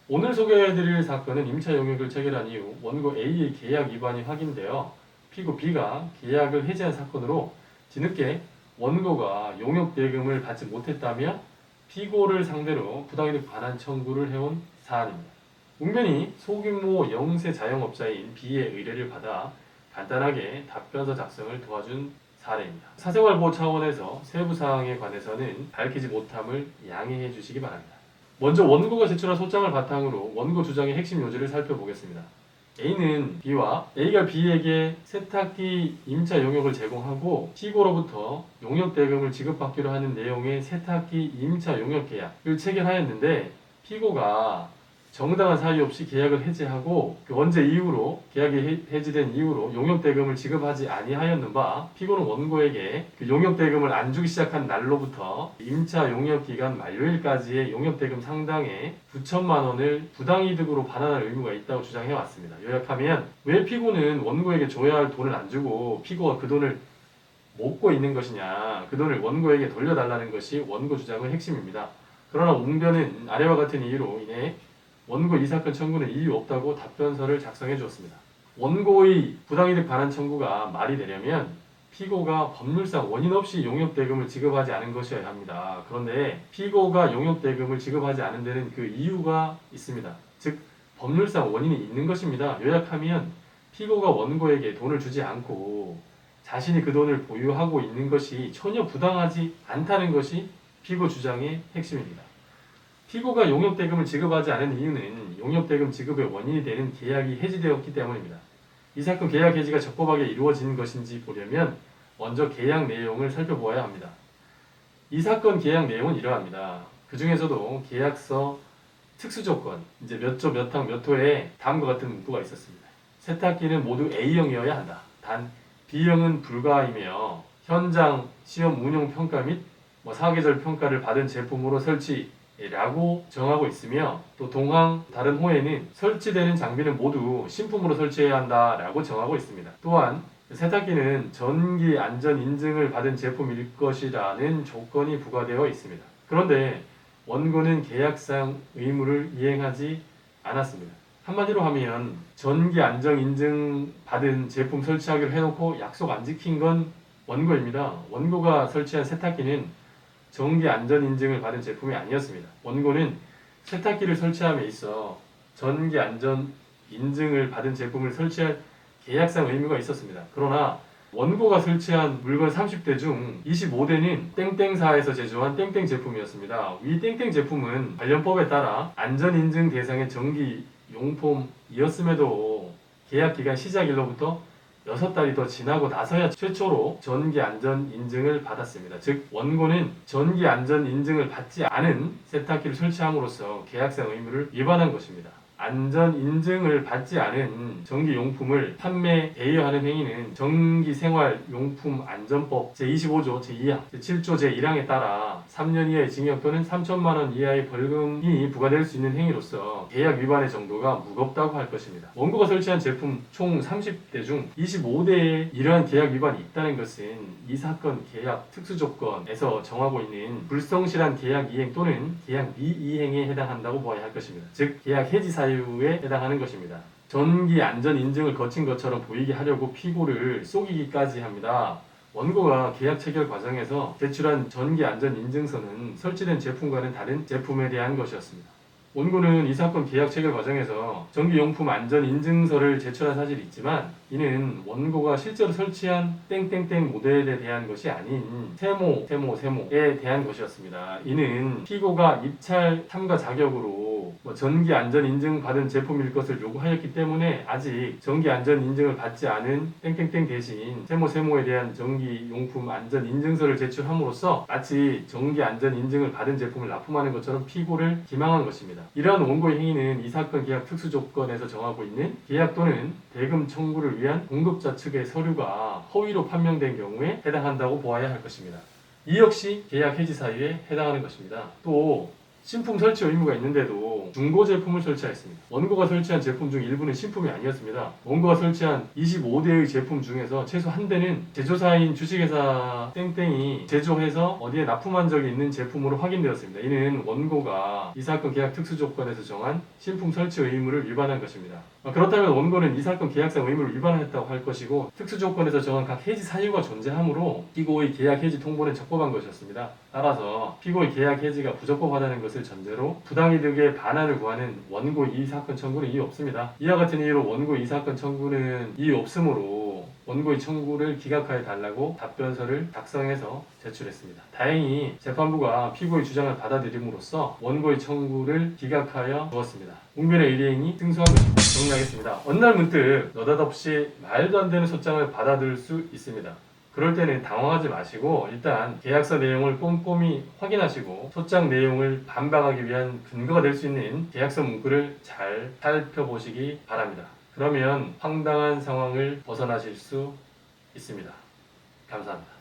오늘 소개해드릴 사건은 임차 용역을 체결한 이후 원고 A의 계약 위반이 확인되어 피고 B가 계약을 해지한 사건으로 뒤늦게 원고가 용역 대금을 받지 못했다며 피고를 상대로 부당이득 반환 청구를 해온 사안입니다. 웅변이 소규모 영세 자영업자인 B의 의뢰를 받아 간단하게 답변서 작성을 도와준 사례입니다. 사생활보호 차원에서 세부 사항에 관해서는 밝히지 못함을 양해해 주시기 바랍니다. 먼저 원고가 제출한 소장을 바탕으로 원고 주장의 핵심 요지를 살펴보겠습니다. A가 B에게 세탁기 임차 용역을 제공하고 피고로부터 용역 대금을 지급받기로 하는 내용의 세탁기 임차 용역 계약을 체결하였는데 피고가 정당한 사유 없이 계약을 해지하고 그 원제 이후로 계약이 해지된 이후로 용역 대금을 지급하지 아니하였는 바 피고는 원고에게 그 용역 대금을 안 주기 시작한 날로부터 임차 용역 기간 만료일까지의 용역 대금 상당의 9천만 원을 부당이득으로 반환할 의무가 있다고 주장해 왔습니다. 요약하면 왜 피고는 원고에게 줘야 할 돈을 안 주고 피고가 그 돈을 먹고 있는 것이냐, 그 돈을 원고에게 돌려달라는 것이 원고 주장의 핵심입니다. 그러나 웅변은 아래와 같은 이유로 인해 원고 이 사건 청구는 이유 없다고 답변서를 작성해 주었습니다. 원고의 부당이득 반환 청구가 말이 되려면 피고가 법률상 원인 없이 용역대금을 지급하지 않은 것이어야 합니다. 그런데 피고가 용역대금을 지급하지 않은 데는 그 이유가 있습니다. 즉 법률상 원인이 있는 것입니다. 요약하면 피고가 원고에게 돈을 주지 않고 자신이 그 돈을 보유하고 있는 것이 전혀 부당하지 않다는 것이 피고 주장의 핵심입니다. 피고가 용역대금을 지급하지 않은 이유는 용역대금 지급의 원인이 되는 계약이 해지되었기 때문입니다. 이 사건 계약 해지가 적법하게 이루어진 것인지 보려면 먼저 계약 내용을 살펴보아야 합니다. 이 사건 계약 내용은 이러합니다. 그 중에서도 계약서 특수조건, 이제 몇 조 몇 항 몇 호에 다음과 같은 문구가 있었습니다. 세탁기는 모두 A형이어야 한다. 단 B형은 불가하이며 현장 시험 운용 평가 및 사계절 평가를 받은 제품으로 설치라고 정하고 있으며 또 동항 다른 호에는 설치되는 장비는 모두 신품으로 설치해야 한다라고 정하고 있습니다. 또한 세탁기는 전기 안전 인증을 받은 제품일 것이라는 조건이 부과되어 있습니다. 그런데 원고는 계약상 의무를 이행하지 않았습니다. 한마디로 하면 전기 안전 인증 받은 제품 설치하기로 해놓고 약속 안 지킨 건 원고입니다. 원고가 설치한 세탁기는 전기 안전 인증을 받은 제품이 아니었습니다. 원고는 세탁기를 설치함에 있어 전기 안전 인증을 받은 제품을 설치할 계약상 의무가 있었습니다. 그러나 원고가 설치한 물건 30대 중 25대는 땡땡사에서 제조한 땡땡 제품이었습니다. 이 땡땡 제품은 관련법에 따라 안전인증 대상의 전기용품이었음에도 계약기간 시작일로부터 6달이 더 지나고 나서야 최초로 전기안전인증을 받았습니다. 즉 원고는 전기안전인증을 받지 않은 세탁기를 설치함으로써 계약상 의무를 위반한 것입니다. 안전인증을 받지 않은 전기용품을 판매, 대여하는 행위는 전기생활용품안전법 제25조 제2항, 제7조 제1항에 따라 3년 이하의 징역 또는 3천만 원 이하의 벌금이 부과될 수 있는 행위로서 계약 위반의 정도가 무겁다고 할 것입니다. 원고가 설치한 제품 총 30대 중 25대에 이러한 계약 위반이 있다는 것은 이 사건 계약 특수조건에서 정하고 있는 불성실한 계약 이행 또는 계약 미이행에 해당한다고 보아야 할 것입니다. 즉 계약 해지 사유에 해당하는 것입니다. 전기 안전 인증을 거친 것처럼 보이게 하려고 피고를 속이기까지 합니다. 원고가 계약 체결 과정에서 제출한 전기 안전 인증서는 설치된 제품과는 다른 제품에 대한 것이었습니다. 원고는 이 사건 계약 체결 과정에서 전기용품 안전 인증서를 제출한 사실이 있지만 이는 원고가 실제로 설치한 땡땡땡 모델에 대한 것이 아닌 세모에 대한 것이었습니다. 이는 피고가 입찰 참가 자격으로 전기 안전 인증 받은 제품일 것을 요구하였기 때문에 아직 전기 안전 인증을 받지 않은 땡땡땡 대신 세모에 대한 전기용품 안전 인증서를 제출함으로써 마치 전기 안전 인증을 받은 제품을 납품하는 것처럼 피고를 기망한 것입니다. 이러한 원고의 행위는 이 사건 계약 특수조건에서 정하고 있는 계약 또는 대금 청구를 위한 공급자 측의 서류가 허위로 판명된 경우에 해당한다고 보아야 할 것입니다. 이 역시 계약 해지 사유에 해당하는 것입니다. 또 신품 설치 의무가 있는데도 중고 제품을 설치하였습니다. 원고가 설치한 제품 중 일부는 신품이 아니었습니다. 원고가 설치한 25대의 제품 중에서 최소 한 대는 제조사인 주식회사 땡땡이 제조해서 어디에 납품한 적이 있는 제품으로 확인되었습니다. 이는 원고가 이 사건 계약 특수 조건에서 정한 신품 설치 의무를 위반한 것입니다. 그렇다면 원고는 이 사건 계약상 의무를 위반했다고 할 것이고 특수 조건에서 정한 각 해지 사유가 존재하므로 피고의 계약 해지 통보는 적법한 것이었습니다. 따라서 피고의 계약 해지가 부적법하다는 것을 전제로 부당이득의 반환을 구하는 원고 이의 사건 청구는 이유 없습니다. 이와 같은 이유로 원고 이의 사건 청구는 이유 없으므로 원고의 청구를 기각하여 달라고 답변서를 작성해서 제출했습니다. 다행히 재판부가 피고의 주장을 받아들임으로써 원고의 청구를 기각하여 주었습니다. 웅변의 의뢰인이 승소한 것입니다. 정리하겠습니다. 어느 날 문득 느닷없이 말도 안 되는 소장을 받아들일 수 있습니다. 그럴 때는 당황하지 마시고 일단 계약서 내용을 꼼꼼히 확인하시고 소장 내용을 반박하기 위한 근거가 될 수 있는 계약서 문구를 잘 살펴보시기 바랍니다. 그러면 황당한 상황을 벗어나실 수 있습니다. 감사합니다.